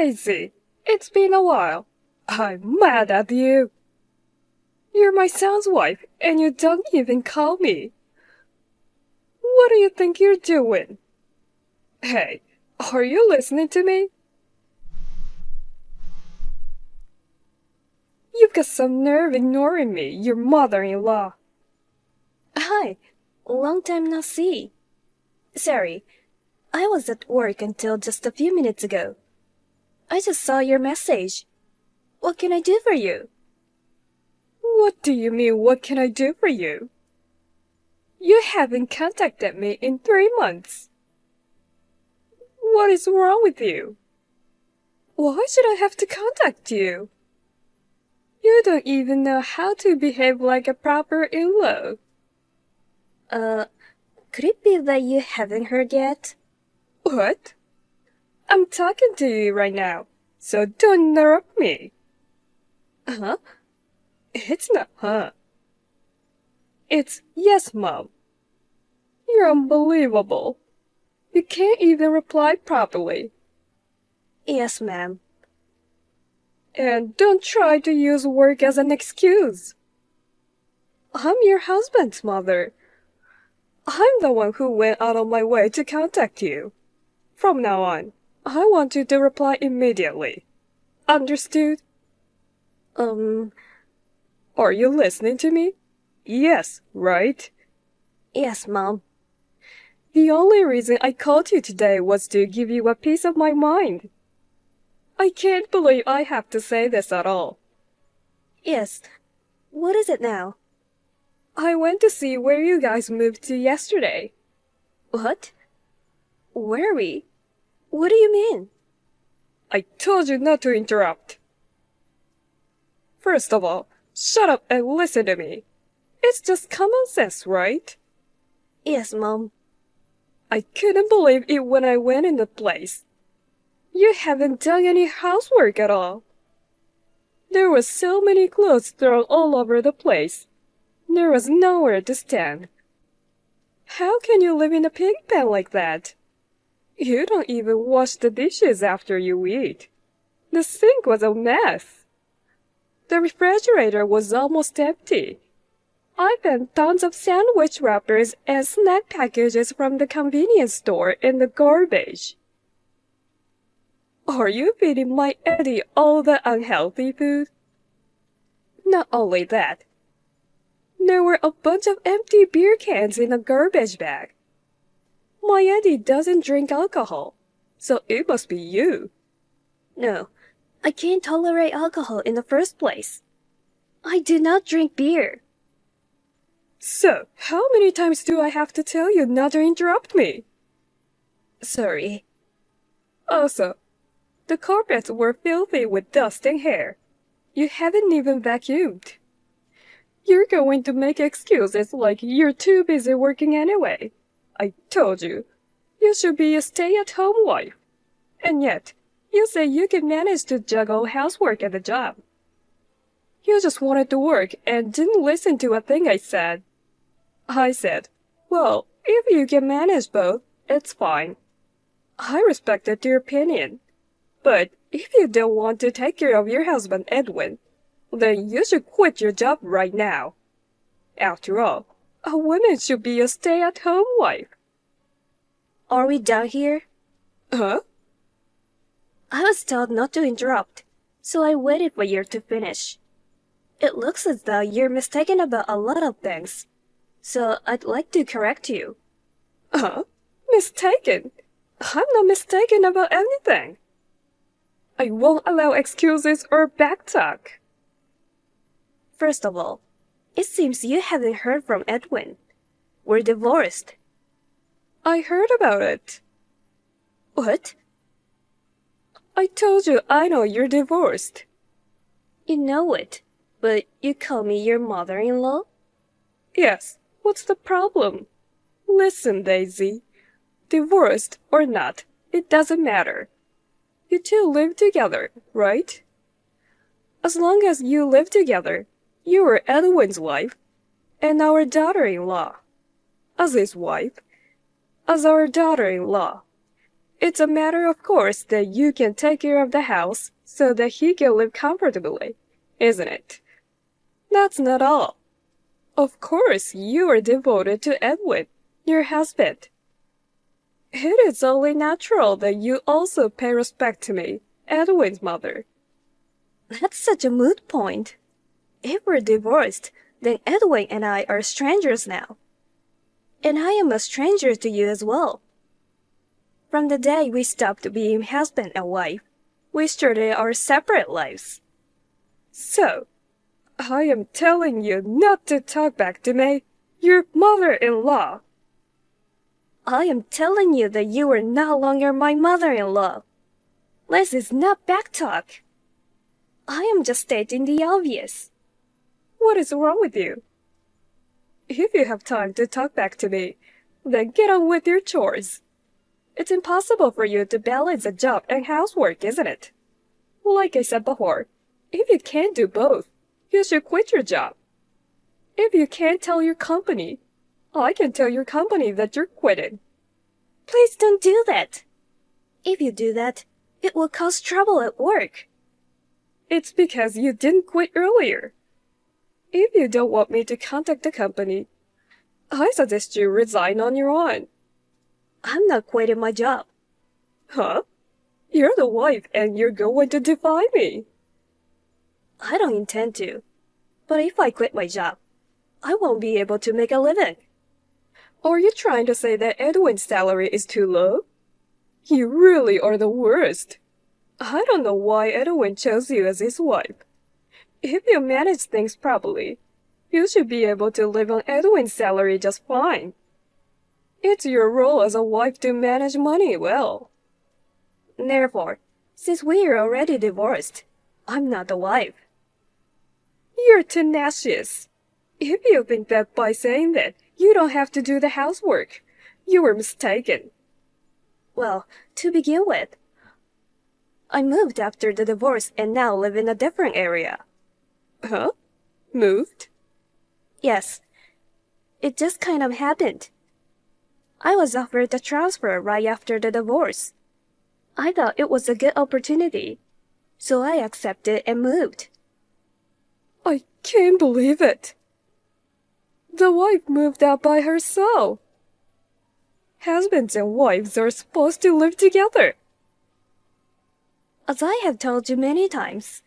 Daisy, it's been a while. I'm mad at you. You're my son's wife, and you don't even call me. What do you think you're doing? Hey, are you listening to me? You've got some nerve ignoring me, your mother-in-law. Hi, long time no see. Sorry, I was at work until just a few minutes ago. I just saw your message. What can I do for you? What do you mean, what can I do for you? You haven't contacted me in 3 months. What is wrong with you? Why should I have to contact you? You don't even know how to behave like a proper in-law. Could it be that you haven't heard yet? What? I'm talking to you right now, so don't interrupt me. Huh? It's not huh. It's yes, Mom. You're unbelievable. You can't even reply properly. Yes, ma'am. And don't try to use work as an excuse. I'm your husband's mother. I'm the one who went out of my way to contact you. From now on, I want you to reply immediately. Understood? Are you listening to me? Yes, right? Yes, Mom. The only reason I called you today was to give you a piece of my mind. I can't believe I have to say this at all. Yes. What is it now? I went to see where you guys moved to yesterday. What? Where are we? What do you mean? I told you not to interrupt. First of all, shut up and listen to me. It's just common sense, right? Yes, Mom. I couldn't believe it when I went in the place. You haven't done any housework at all. There were so many clothes thrown all over the place. There was nowhere to stand. How can you live in a pig pen like that? You don't even wash the dishes after you eat. The sink was a mess. The refrigerator was almost empty. I found tons of sandwich wrappers and snack packages from the convenience store in the garbage. Are you feeding my Eddie all the unhealthy food? Not only that, there were a bunch of empty beer cans in a garbage bag. My Eddie doesn't drink alcohol, so it must be you. No, I can't tolerate alcohol in the first place. I do not drink beer. So, how many times do I have to tell you not to interrupt me? Sorry. Also, the carpets were filthy with dust and hair. You haven't even vacuumed. You're going to make excuses like you're too busy working anyway. I told you, you should be a stay-at-home wife. And yet, you say you can manage to juggle housework and the job. You just wanted to work and didn't listen to a thing I said. I said, well, if you can manage both, it's fine. I respected your opinion. But if you don't want to take care of your husband, Edwin, then you should quit your job right now. After all, a woman should be a stay-at-home wife. Are we done here? Huh? I was told not to interrupt, so I waited for you to finish. It looks as though you're mistaken about a lot of things, so I'd like to correct you. Huh? Mistaken? I'm not mistaken about anything. I won't allow excuses or backtalk. First of all, it seems you haven't heard from Edwin. We're divorced. I heard about it. What? I told you I know you're divorced. You know it, but you call me your mother-in-law? Yes, what's the problem? Listen, Daisy. Divorced or not, it doesn't matter. You two live together, right? As long as you live together, you are Edwin's wife and our daughter-in-law. As his wife, as our daughter-in-law. It's a matter of course that you can take care of the house so that he can live comfortably, isn't it? That's not all. Of course, you are devoted to Edwin, your husband. It is only natural that you also pay respect to me, Edwin's mother. That's such a moot point. If we're divorced, then Edwin and I are strangers now. And I am a stranger to you as well. From the day we stopped being husband and wife, we started our separate lives. So, I am telling you not to talk back to me, your mother-in-law. I am telling you that you are no longer my mother-in-law. This is not backtalk. I am just stating the obvious. What is wrong with you? If you have time to talk back to me, then get on with your chores. It's impossible for you to balance a job and housework, isn't it? Like I said before, if you can't do both, you should quit your job. If you can't tell your company, I can tell your company that you're quitting. Please don't do that. If you do that, it will cause trouble at work. It's because you didn't quit earlier. If you don't want me to contact the company, I suggest you resign on your own. I'm not quitting my job. Huh? You're the wife and you're going to defy me. I don't intend to. But if I quit my job, I won't be able to make a living. Are you trying to say that Edwin's salary is too low? You really are the worst. I don't know why Edwin chose you as his wife. If you manage things properly, you should be able to live on Edwin's salary just fine. It's your role as a wife to manage money well. Therefore, since we are already divorced, I'm not the wife. You're tenacious. If you think that by saying that, you don't have to do the housework, you were mistaken. Well, to begin with, I moved after the divorce and now live in a different area. Huh? Moved? Yes. It just kind of happened. I was offered the transfer right after the divorce. I thought it was a good opportunity, so I accepted and moved. I can't believe it. The wife moved out by herself. Husbands and wives are supposed to live together. As I have told you many times,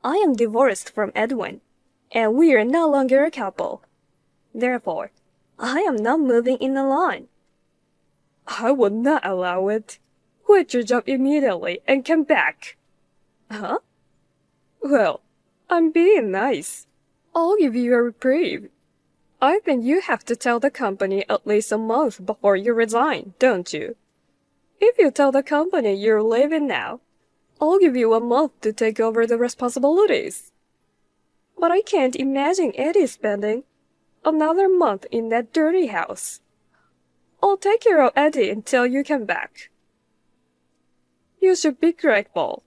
I am divorced from Edwin, and we are no longer a couple. Therefore, I am not moving in alone. I will not allow it. Quit your job immediately and come back. Huh? Well, I'm being nice. I'll give you a reprieve. I think you have to tell the company at least a month before you resign, don't you? If you tell the company you're leaving now, I'll give you a month to take over the responsibilities. But I can't imagine Eddie spending another month in that dirty house. I'll take care of Eddie until you come back. You should be grateful.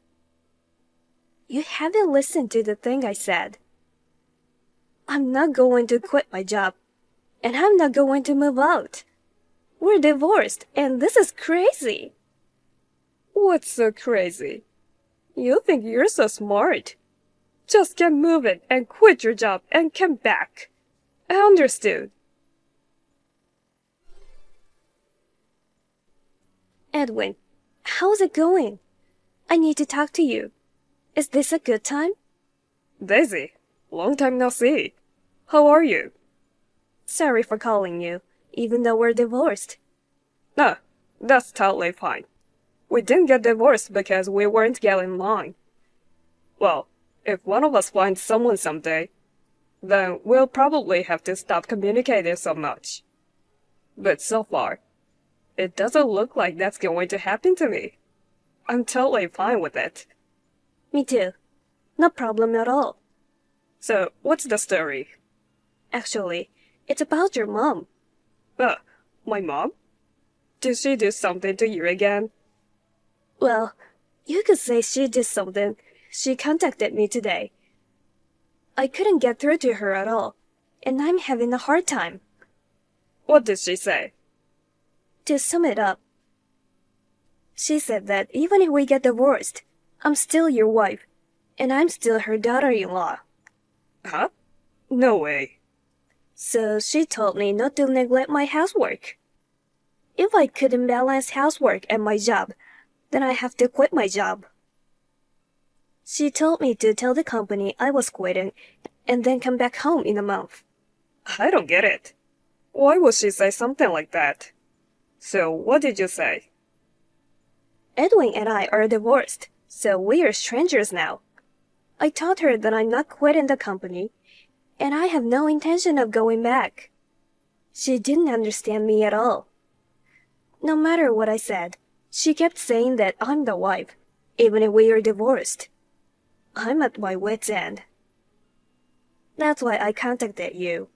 You haven't listened to the thing I said. I'm not going to quit my job, and I'm not going to move out. We're divorced, and this is crazy. What's so crazy? You think you're so smart. Just get moving and quit your job and come back. Understood. Edwin, how's it going? I need to talk to you. Is this a good time? Daisy, long time no see. How are you? Sorry for calling you, even though we're divorced. No, that's totally fine. We didn't get divorced because we weren't getting along. Well, if one of us finds someone someday, then we'll probably have to stop communicating so much. But so far, it doesn't look like that's going to happen to me. I'm totally fine with it. Me too. No problem at all. So, what's the story? Actually, it's about your mom. My mom? Did she do something to you again? Well, you could say she did something. She contacted me today. I couldn't get through to her at all, and I'm having a hard time. What did she say? To sum it up, She said that even if we get divorced, I'm still your wife, and I'm still her daughter-in-law. Huh? No way. So she told me not to neglect my housework. If I couldn't balance housework and my job, then I have to quit my job. She told me to tell the company I was quitting and then come back home in a month. I don't get it. Why would she say something like that? So, what did you say? Edwin and I are divorced, so we are strangers now. I told her that I'm not quitting the company, and I have no intention of going back. She didn't understand me at all. No matter what I said, she kept saying that I'm the wife, even if we are divorced. I'm at my wit's end. That's why I contacted you.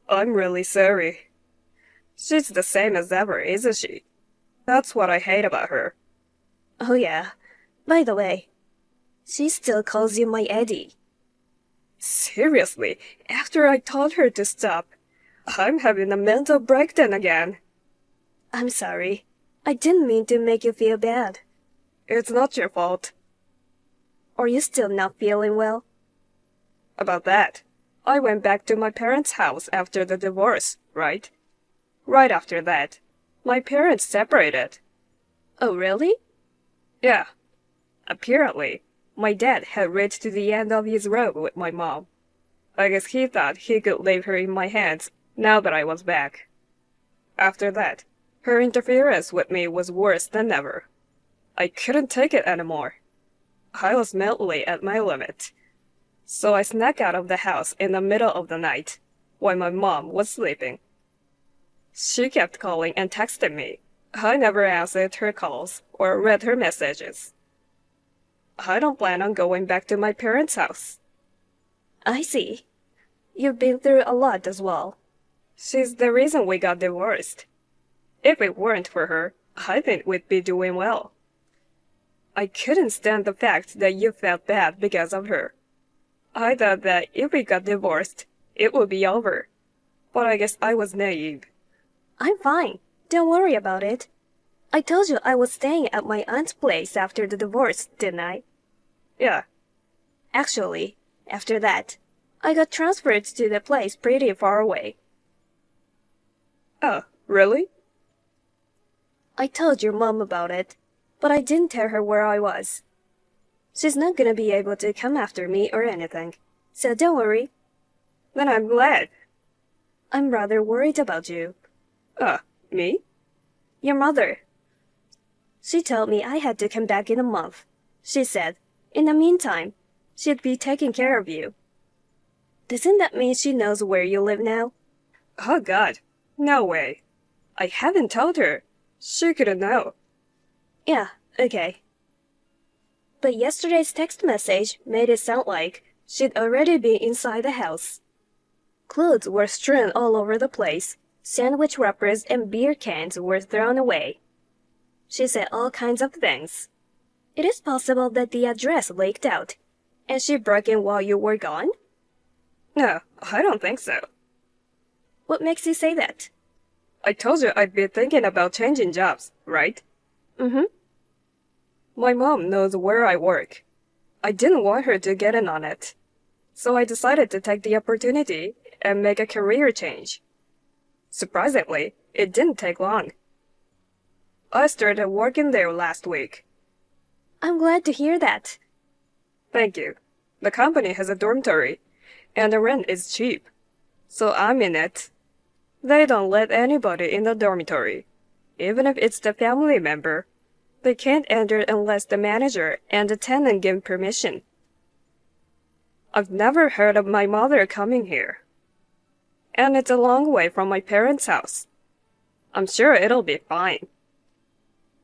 I'm really sorry. She's the same as ever, isn't she? That's what I hate about her. Oh yeah, by the way, she still calls you my Eddie. Seriously, after I told her to stop, I'm having a mental breakdown again. I'm sorry. I didn't mean to make you feel bad. It's not your fault. Are you still not feeling well? About that, I went back to my parents' house after the divorce, right? Right after that, my parents separated. Oh, really? Yeah. Apparently, my dad had reached to the end of his rope with my mom. I guess he thought he could leave her in my hands now that I was back. After that, her interference with me was worse than ever. I couldn't take it anymore. I was mentally at my limit. So I snuck out of the house in the middle of the night, while my mom was sleeping. She kept calling and texting me. I never answered her calls or read her messages. I don't plan on going back to my parents' house. I see. You've been through a lot as well. She's the reason we got divorced. If it weren't for her, I think we'd be doing well. I couldn't stand the fact that you felt bad because of her. I thought that if we got divorced, it would be over. But I guess I was naive. I'm fine. Don't worry about it. I told you I was staying at my aunt's place after the divorce, didn't I? Yeah. Actually, after that, I got transferred to the place pretty far away. Oh, really? I told your mom about it, but I didn't tell her where I was. She's not gonna be able to come after me or anything, so don't worry. Then I'm glad. I'm rather worried about you. Me? Your mother. She told me I had to come back in a month. She said, in the meantime, she'd be taking care of you. Doesn't that mean she knows where you live now? Oh God, no way. I haven't told her. She couldn't know. Yeah, okay. But yesterday's text message made it sound like she'd already been inside the house. Clothes were strewn all over the place. Sandwich wrappers and beer cans were thrown away. She said all kinds of things. It is possible that the address leaked out, and she broke in while you were gone? No, I don't think so. What makes you say that? I told you I'd be thinking about changing jobs, right? Mm-hmm. My mom knows where I work. I didn't want her to get in on it. So I decided to take the opportunity and make a career change. Surprisingly, it didn't take long. I started working there last week. I'm glad to hear that. Thank you. The company has a dormitory, and the rent is cheap. So I'm in it. They don't let anybody in the dormitory. Even if it's the family member, they can't enter unless the manager and the tenant give permission. I've never heard of my mother coming here. And it's a long way from my parents' house. I'm sure it'll be fine.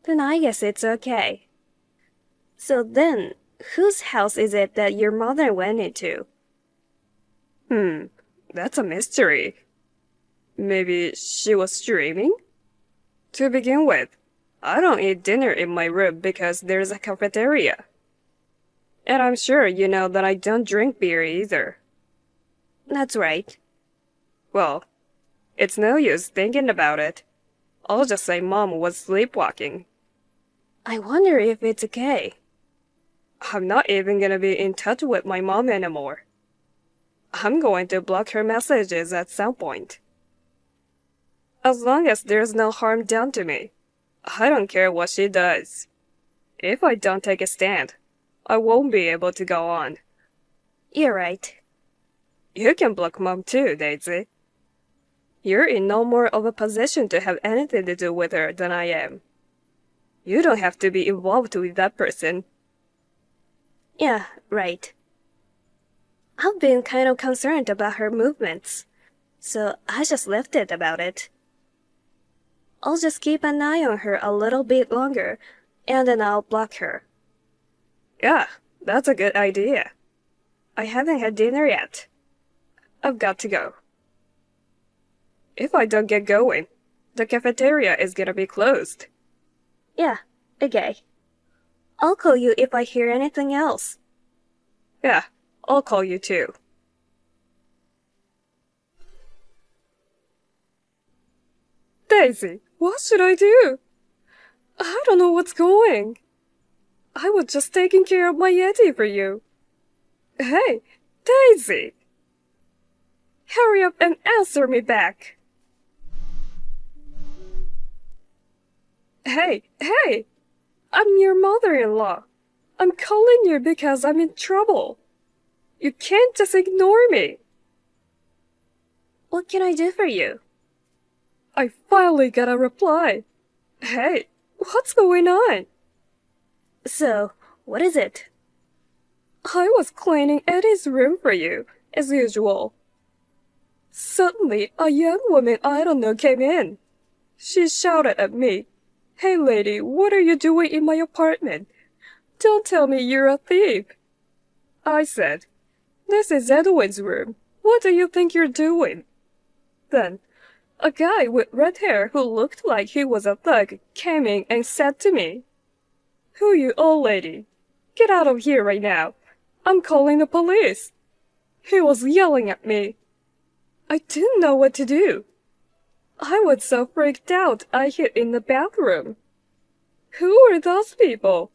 Then I guess it's okay. So then, whose house is it that your mother went into? That's a mystery. Maybe she was streaming? To begin with, I don't eat dinner in my room because there's a cafeteria. And I'm sure you know that I don't drink beer either. That's right. Well, it's no use thinking about it. I'll just say Mom was sleepwalking. I wonder if it's okay. I'm not even gonna be in touch with my mom anymore. I'm going to block her messages at some point. As long as there's no harm done to me, I don't care what she does. If I don't take a stand, I won't be able to go on. You're right. You can block Mom too, Daisy. You're in no more of a position to have anything to do with her than I am. You don't have to be involved with that person. Yeah, right. I've been kind of concerned about her movements, so I just left it about it. I'll just keep an eye on her a little bit longer, and then I'll block her. Yeah, that's a good idea. I haven't had dinner yet. I've got to go. If I don't get going, the cafeteria is gonna be closed. Yeah, okay. I'll call you if I hear anything else. Yeah, I'll call you too. Daisy, what should I do? I don't know what's going. I was just taking care of my Yeti for you. Hey, Daisy! Hurry up and answer me back. Hey! I'm your mother-in-law. I'm calling you because I'm in trouble. You can't just ignore me. What can I do for you? I finally got a reply. Hey, what's going on? So, what is it? I was cleaning Eddie's room for you, as usual. Suddenly, a young woman I don't know came in. She shouted at me, "Hey lady, what are you doing in my apartment? Don't tell me you're a thief." I said, "This is Edwin's room. What do you think you're doing?" Then, a guy with red hair who looked like he was a thug came in and said to me, "Who you old lady? Get out of here right now. I'm calling the police." He was yelling at me. I didn't know what to do. I was so freaked out I hid in the bathroom. Who are those people?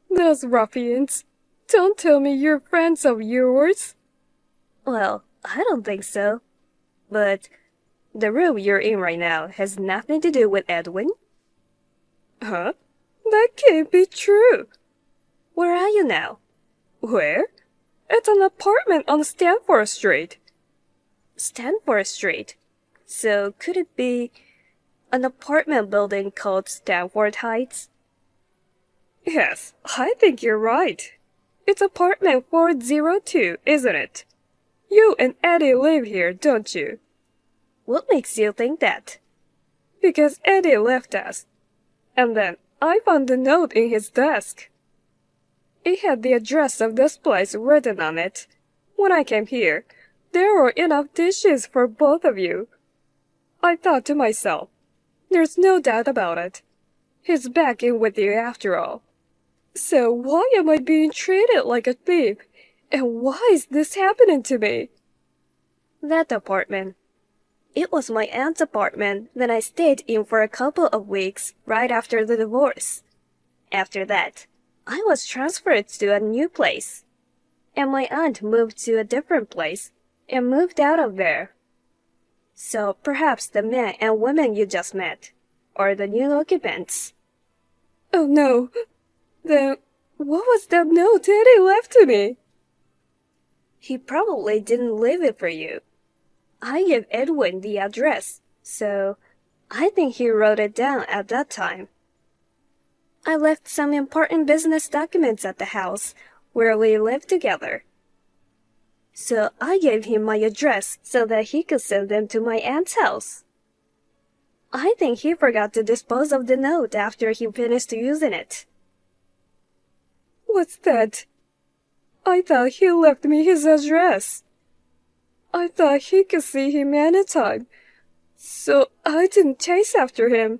Those ruffians. Don't tell me you're friends of yours. Well, I don't think so. But the room you're in right now has nothing to do with Edwin. Huh? That can't be true. Where are you now? Where? It's an apartment on Stanford Street. Stanford Street. So could it be an apartment building called Stanford Heights? Yes, I think you're right. It's apartment 402, isn't it? You and Eddie live here, don't you? What makes you think that? Because Eddie left us. And then I found the note in his desk. It had the address of this place written on it. When I came here, there were enough dishes for both of you. I thought to myself, there's no doubt about it. He's back in with you after all. So why am I being treated like a thief? And why is this happening to me? That apartment. It was my aunt's apartment that I stayed in for a couple of weeks right after the divorce. After that, I was transferred to a new place. And my aunt moved to a different place and moved out of there. So perhaps the men and women you just met are the new occupants. Oh no. Then what was that note Eddie left to me? He probably didn't leave it for you. I gave Edwin the address, so I think he wrote it down at that time. I left some important business documents at the house where we lived together. So I gave him my address so that he could send them to my aunt's house. I think he forgot to dispose of the note after he finished using it. What's that? I thought he left me his address. I thought he could see him anytime, so I didn't chase after him.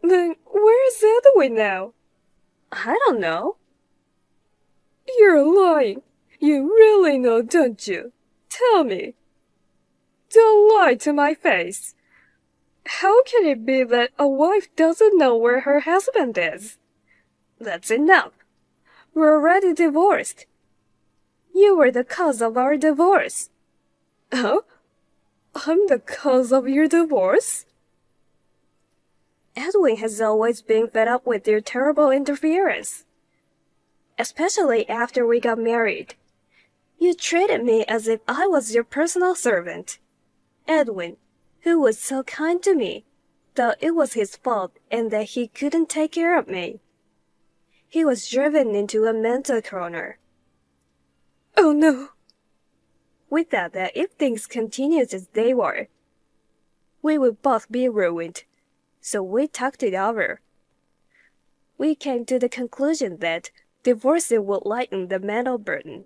Then where is Edwin now? I don't know. You're lying. You really know, don't you? Tell me. Don't lie to my face. How can it be that a wife doesn't know where her husband is? That's enough. We're already divorced. You were the cause of our divorce. Huh? I'm the cause of your divorce? Edwin has always been fed up with your terrible interference. Especially after we got married. You treated me as if I was your personal servant. Edwin, who was so kind to me, thought it was his fault and that he couldn't take care of me. He was driven into a mental corner. Oh no. We thought that if things continued as they were, we would both be ruined, so we talked it over. We came to the conclusion that divorcing would lighten the mental burden.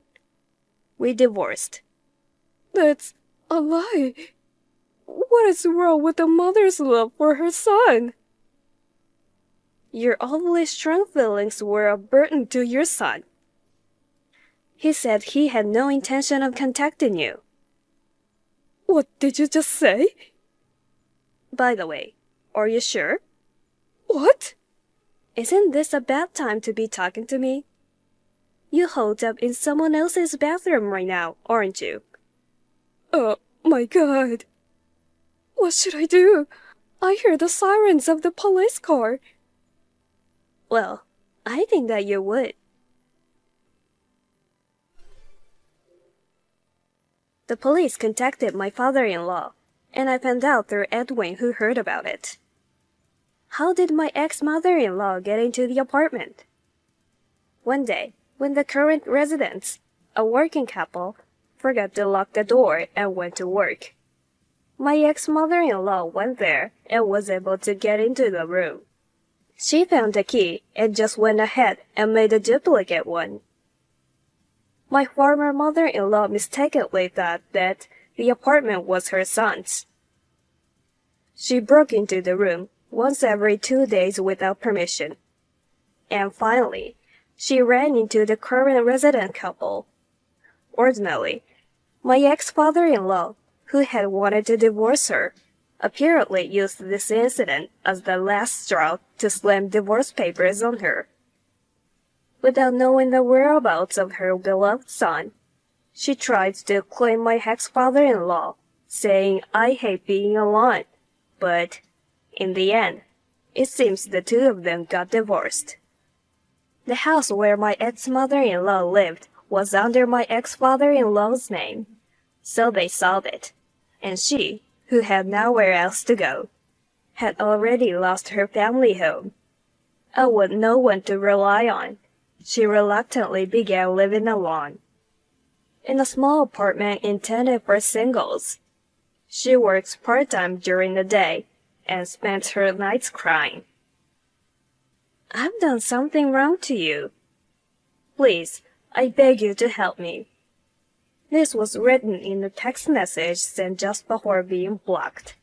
We divorced. That's a lie. What is wrong with a mother's love for her son? Your overly strong feelings were a burden to your son. He said he had no intention of contacting you. What did you just say? By the way, are you sure? What? Isn't this a bad time to be talking to me? You holed up in someone else's bathroom right now, aren't you? Oh my God. What should I do? I hear the sirens of the police car. Well, I think that you would. The police contacted my father-in-law, and I found out through Edwin who heard about it. How did my ex-mother-in-law get into the apartment? One day, when the current residents, a working couple, forgot to lock the door and went to work. My ex-mother-in-law went there and was able to get into the room. She found the key and just went ahead and made a duplicate one. My former mother-in-law mistakenly thought that the apartment was her son's. She broke into the room once every 2 days without permission. And finally, she ran into the current resident couple. Ordinarily, my ex-father-in-law, who had wanted to divorce her, apparently used this incident as the last straw to slam divorce papers on her. Without knowing the whereabouts of her beloved son, she tried to claim my ex-father-in-law, saying I hate being alone, but in the end, it seems the two of them got divorced. The house where my ex-mother-in-law lived was under my ex-father-in-law's name, so they sold it, and she, who had nowhere else to go, had already lost her family home. And with no one to rely on, she reluctantly began living alone. In a small apartment intended for singles. She works part-time during the day and spends her nights crying. I've done something wrong to you. Please, I beg you to help me. This was written in a text message sent just before being blocked.